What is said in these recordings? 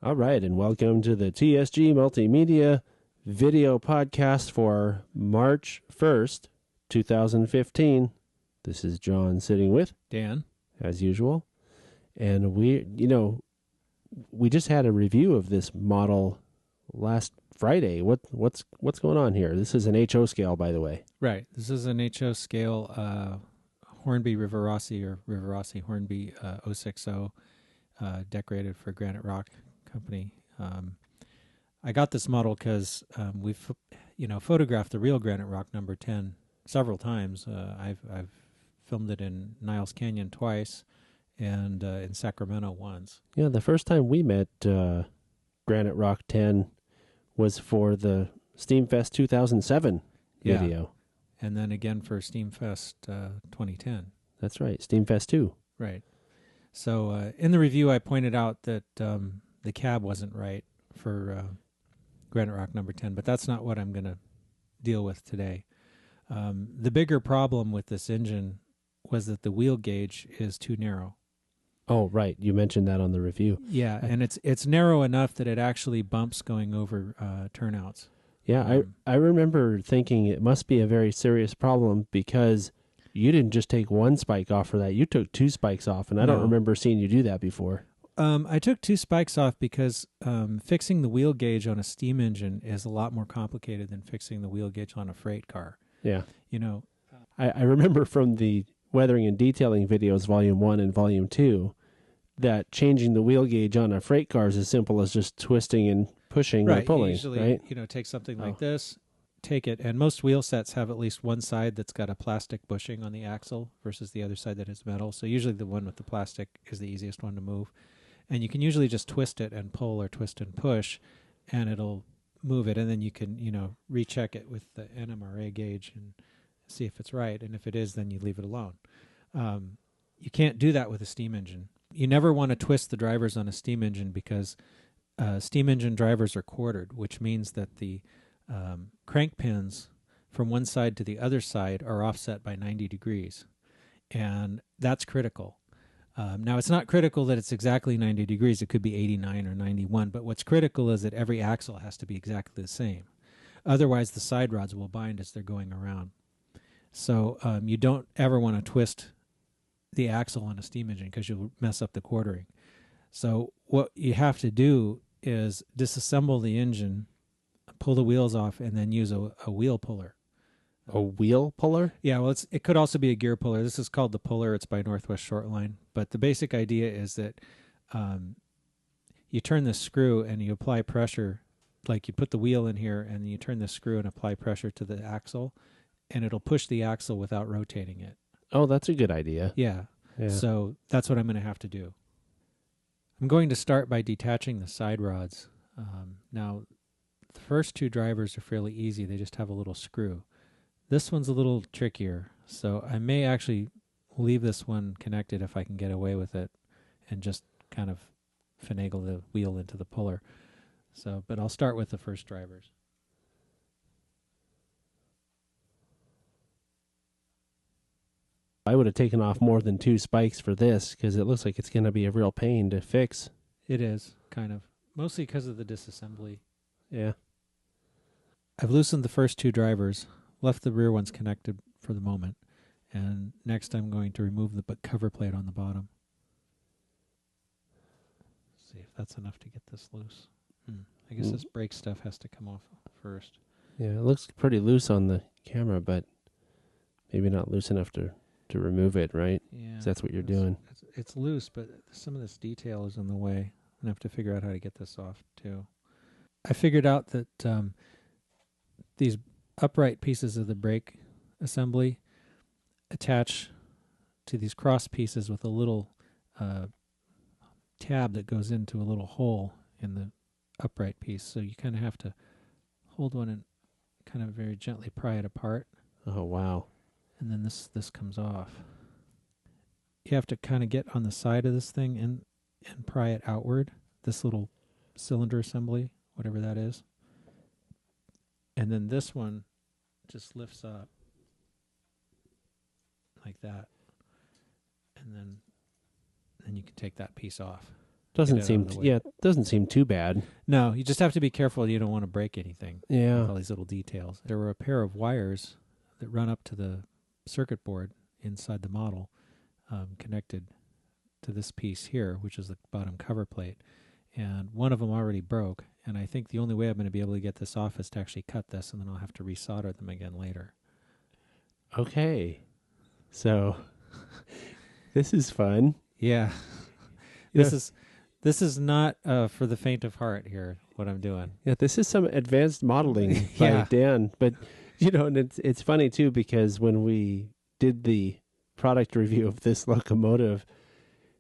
All right, and welcome to the TSG Multimedia video podcast for March 1st, 2015. This is John sitting with Dan, as usual. And we just had a review of this model last Friday. What's going on here? This is an HO scale, by the way. right. This is an HO scale Hornby Riverossi or Riverossi Hornby 060 decorated for Granite Rock Company. I got this model because we've photographed the real Granite Rock number 10 several times. I've filmed it in Niles Canyon twice and in Sacramento once. Yeah, the first time we met Granite Rock 10 was for the Steamfest 2007 video. And then again for Steamfest 2010. That's right, Steamfest 2. Right. So in the review, I pointed out that the cab wasn't right for Granite Rock number 10, but that's not what I'm going to deal with today. The bigger problem with this engine was that the wheel gauge is too narrow. Oh, right. You mentioned that on the review. Yeah, and it's narrow enough that it actually bumps going over turnouts. Yeah, I remember thinking it must be a very serious problem because you didn't just take one spike off for that. You took two spikes off, and I don't remember seeing you do that before. I took two spikes off because fixing the wheel gauge on a steam engine is a lot more complicated than fixing the wheel gauge on a freight car. Yeah. I remember from the Weathering and Detailing videos, Volume 1 and Volume 2, that changing the wheel gauge on a freight car is as simple as just twisting and pushing or pulling. Usually, right? Take something like this, take it, and most wheel sets have at least one side that's got a plastic bushing on the axle versus the other side that is metal. So usually the one with the plastic is the easiest one to move. And you can usually just twist it and pull or twist and push, and it'll move it. And then you can, recheck it with the NMRA gauge and see if it's right. And if it is, then you leave it alone. You can't do that with a steam engine. You never want to twist the drivers on a steam engine because steam engine drivers are quartered, which means that the crank pins from one side to the other side are offset by 90 degrees. And that's critical. Now, it's not critical that it's exactly 90 degrees. It could be 89 or 91. But what's critical is that every axle has to be exactly the same. Otherwise, the side rods will bind as they're going around. So you don't ever want to twist the axle on a steam engine because you'll mess up the quartering. So what you have to do is disassemble the engine, pull the wheels off, and then use a wheel puller. A wheel puller? Yeah, well, it could also be a gear puller. This is called the puller. It's by Northwest Shortline. But the basic idea is that you turn the screw and you apply pressure, like you put the wheel in here and you turn the screw and apply pressure to the axle, and it'll push the axle without rotating it. Oh, that's a good idea. Yeah. So that's what I'm going to have to do. I'm going to start by detaching the side rods. Now, the first two drivers are fairly easy. They just have a little screw. This one's a little trickier, so I may actually leave this one connected if I can get away with it and just kind of finagle the wheel into the puller. But I'll start with the first drivers. I would have taken off more than two spikes for this because it looks like it's going to be a real pain to fix. It is, kind of. Mostly because of the disassembly. Yeah. I've loosened the first two drivers, left the rear ones connected for the moment, and next I'm going to remove the cover plate on the bottom. See if that's enough to get this loose. I guess this brake stuff has to come off first. Yeah, it looks pretty loose on the camera, but maybe not loose enough to remove it, right? Yeah. 'Cause that's what you're doing. It's loose, but some of this detail is in the way. I'm going to have to figure out how to get this off, too. I figured out that these upright pieces of the brake assembly attach to these cross pieces with a little tab that goes into a little hole in the upright piece. So you kind of have to hold one and kind of very gently pry it apart. Oh, wow. And then this comes off. You have to kind of get on the side of this thing and pry it outward, this little cylinder assembly, whatever that is. And then this one just lifts up like that. And then you can take that piece off. Doesn't it out seem of the way. yeah, it doesn't seem too bad. No, you just have to be careful. You don't want to break anything Yeah. with all these little details. There were a pair of wires that run up to the circuit board inside the model, connected to this piece here, which is the bottom cover plate. And one of them already broke. And I think the only way I'm going to be able to get this off is to actually cut this, and then I'll have to resolder them again later. Okay. So this is fun. Yeah. Yeah. This is not for the faint of heart here, what I'm doing. Yeah, this is some advanced modeling by Yeah. Dan. But and it's funny too, because when we did the product review of this locomotive,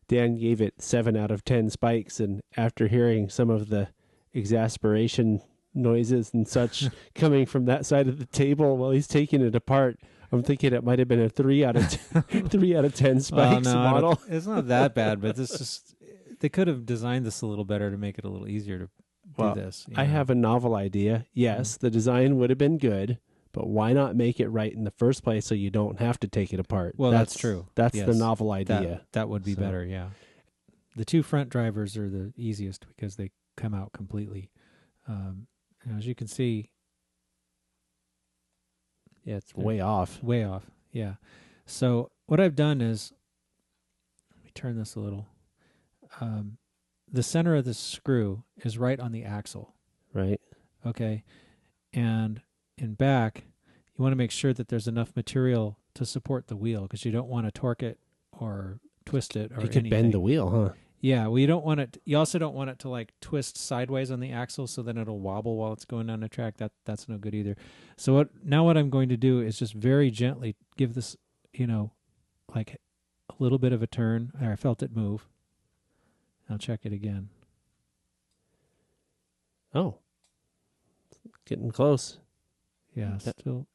Dan gave it 7 out of 10 spikes, and after hearing some of the exasperation noises and such coming from that side of the table while he's taking it apart, I'm thinking it might have been a 3 out of 10, 3 out of 10 spikes model. It's not that bad, but this is they could have designed this a little better to make it a little easier to Well, do this. I have a novel idea. Yes, the design would have been good, but why not make it right in the first place so you don't have to take it apart? Well, that's true. That's the Yes. novel idea. That would be So- better, yeah. The two front drivers are the easiest because they come out completely. As you can see, Yeah, it's way off. way off. Yeah. So what I've done is, let me turn this a little. The center of the screw is right on the axle. Right. Okay. And in back, you want to make sure that there's enough material to support the wheel, because you don't want to torque it or twist it or You could anything. bend the wheel, huh? Yeah, well, you don't want it. You also don't want it to like twist sideways on the axle, so then it'll wobble while it's going down the track. That's no good either. So what I'm going to do is just very gently give this, like a little bit of a turn. There, I felt it move. I'll check it again. Oh. Getting close. Yeah, still.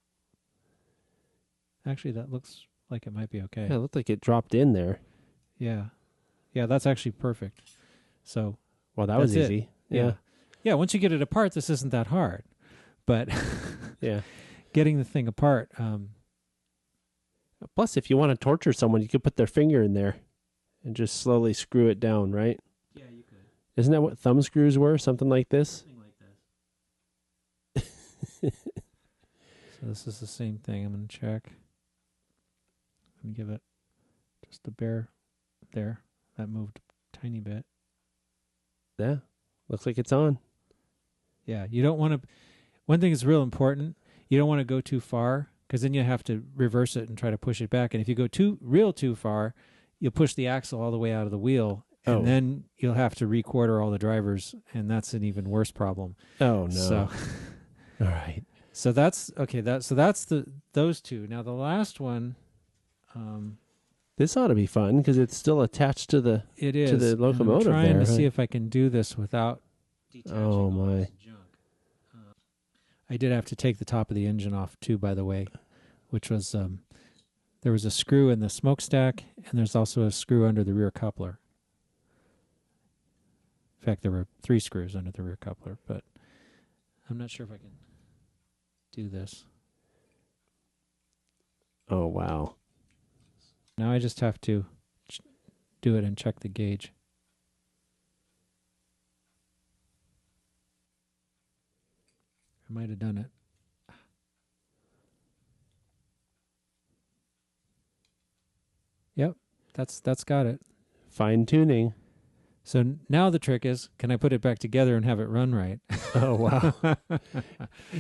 Actually, that looks like it might be okay. Yeah, it looked like it dropped in there. Yeah, that's actually perfect. So Well, that was that's it. easy. Yeah. Yeah. Once you get it apart, this isn't that hard, but Yeah. getting the thing apart. Plus, if you want to torture someone, you could put their finger in there and just slowly screw it down, right? Yeah, you could. Isn't that what thumb screws were? Something like this? Something like this. So this is the same thing. I'm going to check. I'm going to give it just a bare there. That moved a tiny bit. Yeah. Looks like it's on. Yeah, you don't want to. One thing is real important. You don't want to go too far, because then you have to reverse it and try to push it back. And if you go too far, you'll push the axle all the way out of the wheel, and then you'll have to re-quarter all the drivers, and that's an even worse problem. Oh, no. So, all right. so that's okay. That's those two. Now the last one, This ought to be fun because it's still attached to the it is to the and locomotive I'm trying there. to right? see if I can do this without detaching Oh, all my. this junk. I did have to take the top of the engine off too, by the way, which was there was a screw in the smokestack, and there's also a screw under the rear coupler. In fact, there were 3 screws under the rear coupler, but I'm not sure if I can do this. Oh, wow. Now I just have to do it and check the gauge. I might have done it. Yep, that's got it. Fine tuning. So now the trick is, can I put it back together and have it run right? Oh, wow.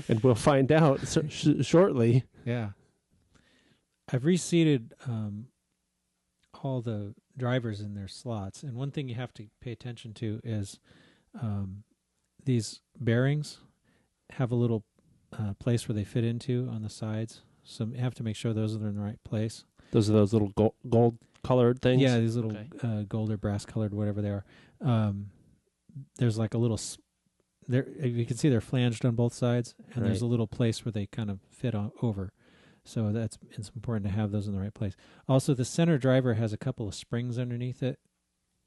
And we'll find out shortly. Yeah. I've reseated all the drivers in their slots. And one thing you have to pay attention to is these bearings have a little place where they fit into on the sides. So you have to make sure those are in the right place. Those are those little gold colored things? Yeah, these little gold or brass colored, whatever they are. There's like a little, there you can see they're flanged on both sides, and there's a little place where they kind of fit over. So it's important to have those in the right place. Also, the center driver has a couple of springs underneath it,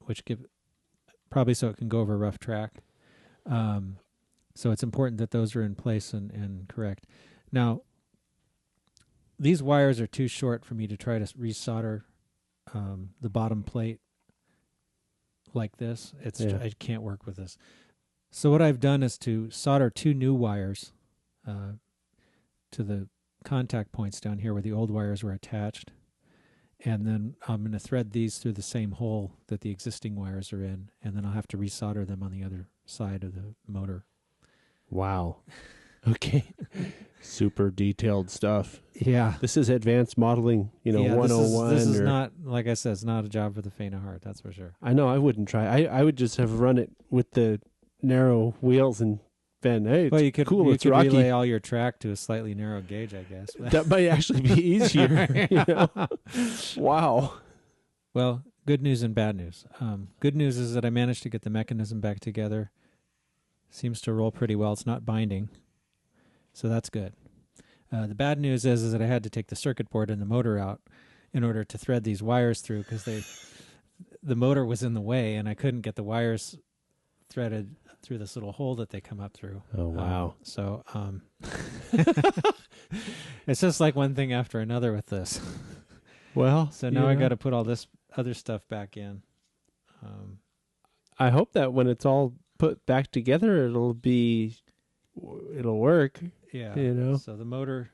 which give probably so it can go over a rough track. So it's important that those are in place and correct. Now, these wires are too short for me to try to resolder the bottom plate like this. Yeah. I can't work with this. So what I've done is to solder 2 new wires to the contact points down here where the old wires were attached. And then I'm going to thread these through the same hole that the existing wires are in, and then I'll have to resolder them on the other side of the motor. Wow. Okay. Super detailed stuff. Yeah. This is advanced modeling, 101. This is not, like I said, it's not a job for the faint of heart, that's for sure. I know, I wouldn't try. I would just have run it with the narrow wheels and been, hey, it's you could, cool, you it's could rocky. relay all your track to a slightly narrow gauge, I guess. That might actually be easier. Wow. Well, good news and bad news. Good news is that I managed to get the mechanism back together. Seems to roll pretty well. It's not binding, so that's good. The bad news is that I had to take the circuit board and the motor out in order to thread these wires through because the motor was in the way and I couldn't get the wires threaded through this little hole that they come up through. Oh, wow. So it's just like one thing after another with this. Well, So now I got to put all this other stuff back in. I hope that when it's all put back together, it'll work. Yeah. So the motor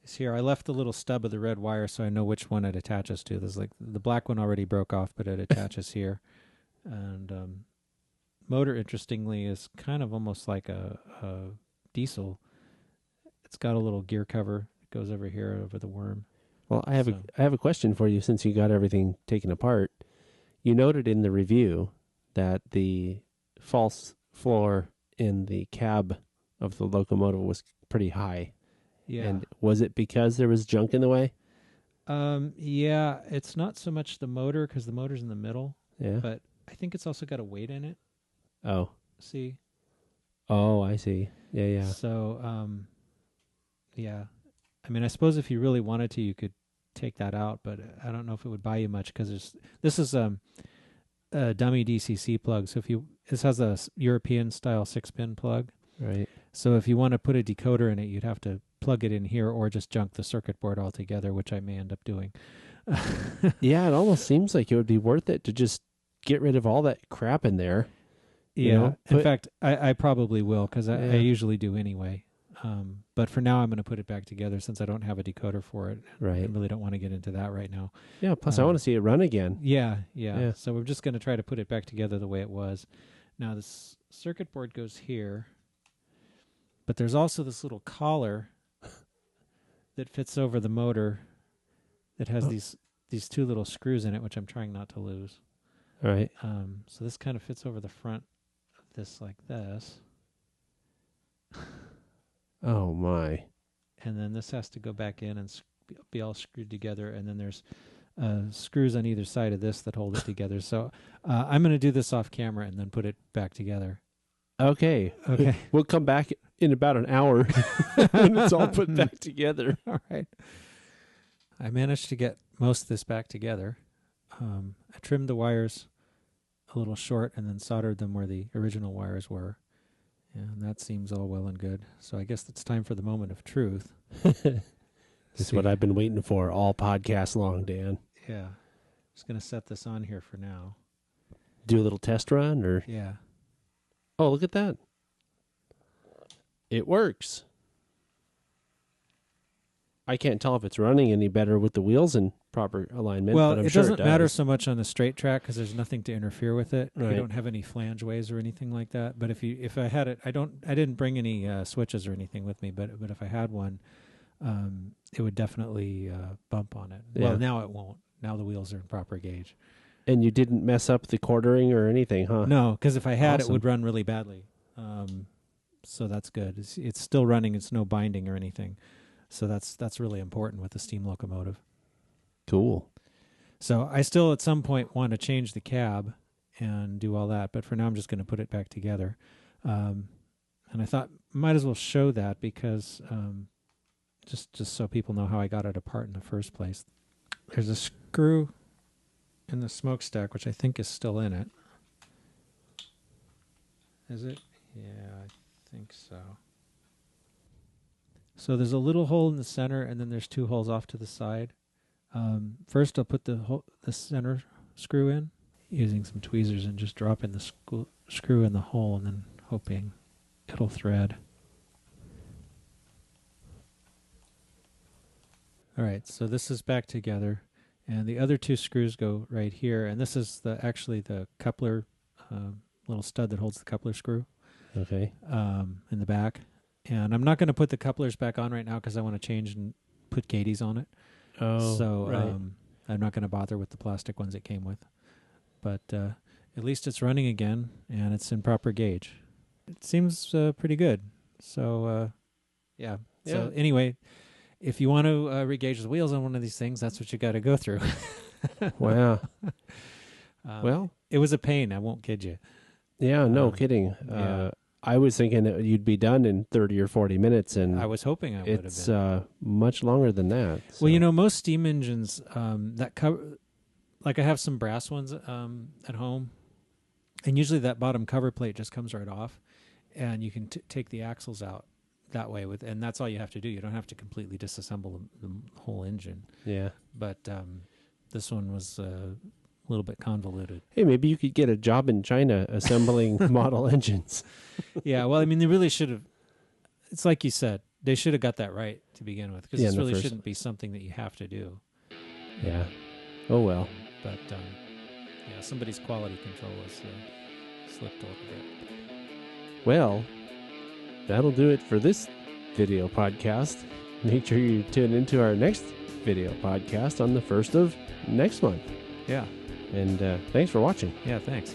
is here. I left the little stub of the red wire so I know which one it attaches to. There's like the black one already broke off, but it attaches here. And motor, interestingly, is kind of almost like a diesel. It's got a little gear cover. It goes over here over the worm. Well, I have a question for you since you got everything taken apart. You noted in the review that the false floor in the cab of the locomotive was pretty high. Yeah. And was it because there was junk in the way? Yeah, it's not so much the motor because the motor's in the middle. Yeah. But I think it's also got a weight in it. Oh. See? Oh, I see. Yeah. So, yeah. I mean, I suppose if you really wanted to, you could take that out, but I don't know if it would buy you much because this is a dummy DCC plug. So this has a European style 6-pin plug. Right. So if you want to put a decoder in it, you'd have to plug it in here or just junk the circuit board altogether, which I may end up doing. Yeah, it almost seems like it would be worth it to just get rid of all that crap in there. Yeah. In fact, I probably will because I usually do anyway. But for now, I'm going to put it back together since I don't have a decoder for it. Right. I really don't want to get into that right now. Yeah, plus I want to see it run again. Yeah. So we're just going to try to put it back together the way it was. Now, this circuit board goes here, but there's also this little collar that fits over the motor that has these 2 little screws in it, which I'm trying not to lose. All right. So this kind of fits over the front of this like this. Oh, my. And then this has to go back in and be all screwed together. And then there's screws on either side of this that hold it together. So I'm going to do this off camera and then put it back together. Okay. We'll come back in about an hour when it's all put back together. All right. I managed to get most of this back together. I trimmed the wires a little short and then soldered them where the original wires were. And that seems all well and good. So I guess it's time for the moment of truth. This is what I've been waiting for all podcast long, Dan. Yeah. Just going to set this on here for now. Do a little test run or? Yeah. Oh, look at that. It works. I can't tell if it's running any better with the wheels in proper alignment. Well, but I'm it sure doesn't matter so much on the straight track because there's nothing to interfere with it. Right. You don't have any flangeways or anything like that. But if I had it, I didn't bring any switches or anything with me. But if I had one, it would definitely bump on it. Yeah. Well, now it won't. Now the wheels are in proper gauge. And you didn't mess up the quartering or anything, huh? No, because if I had, Awesome. it would run really badly. So that's good. It's still running. It's no binding or anything. So that's really important with the steam locomotive. Cool. So I still at some point want to change the cab and do all that, but for now I'm just going to put it back together. And I thought might as well show that because just so people know how I got it apart in the first place. There's a screw in the smokestack, which I think is still in it. Is it? Yeah, I think so. So there's a little hole in the center, and then there's 2 holes off to the side. First, I'll put the center screw in. using some tweezers and just dropping the screw in the hole and then hoping it'll thread. All right, so this is back together, and the other two screws go right here, and this is actually the coupler, little stud that holds the coupler screw. Okay. In the back. And I'm not going to put the couplers back on right now because I want to change and put Katie's on it. Oh, so right. I'm not going to bother with the plastic ones it came with. But at least it's running again, and it's in proper gauge. It seems pretty good. So, yeah. So anyway, if you want to regauge the wheels on one of these things, that's what you got to go through. Wow. Well, it was a pain. I won't kid you. Yeah, no kidding. Yeah. I was thinking that you'd be done in 30 or 40 minutes, and I was hoping I would have been. It's much longer than that. So. Well, most steam engines that cover, like I have some brass ones at home, and usually that bottom cover plate just comes right off, and you can take the axles out that way and that's all you have to do. You don't have to completely disassemble the whole engine. Yeah. But this one was a little bit convoluted. Hey, maybe you could get a job in China assembling model engines. Yeah, well, I mean, they really should have. It's like you said, they should have got that right to begin with, because this really shouldn't be something that you have to do. Yeah. Oh well. But yeah, somebody's quality control has slipped a little bit. Well, that'll do it for this video podcast. Make sure you tune into our next video podcast on the 1st of next month. Yeah. And thanks for watching. Yeah, thanks.